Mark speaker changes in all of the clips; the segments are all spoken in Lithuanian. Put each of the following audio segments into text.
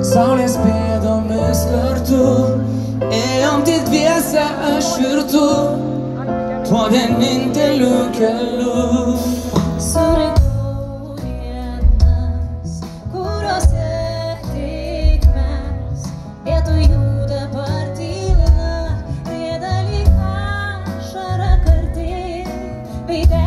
Speaker 1: Saulės pėdomis kartu ėjom tik dviese aš ir tu, tuo vieninteliu keliu.
Speaker 2: Surinkau dienas, kuriuose tik mes, vietoj jų dabar tyla, rieda lyg ašara kartį, veide.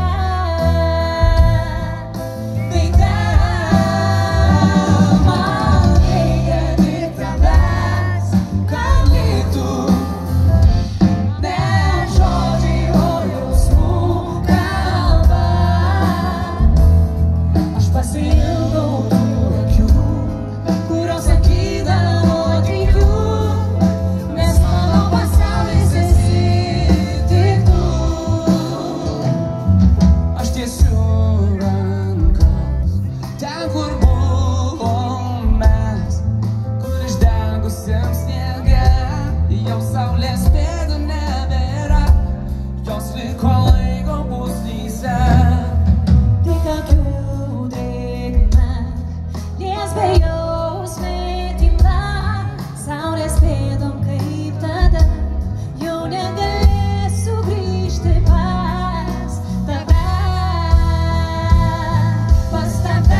Speaker 2: Saulės pėdų nebėra, jos liko laiko pusnyse. Tik akių drėgna, lies be jausmė tyla, saulės pėdom kaip tada, jau negalėsiu grįžti pas tave, pas tave.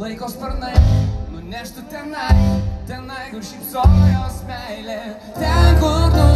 Speaker 1: Laiko sparnai nuneštų tenai, kur šypsojos meilė, ten kur tu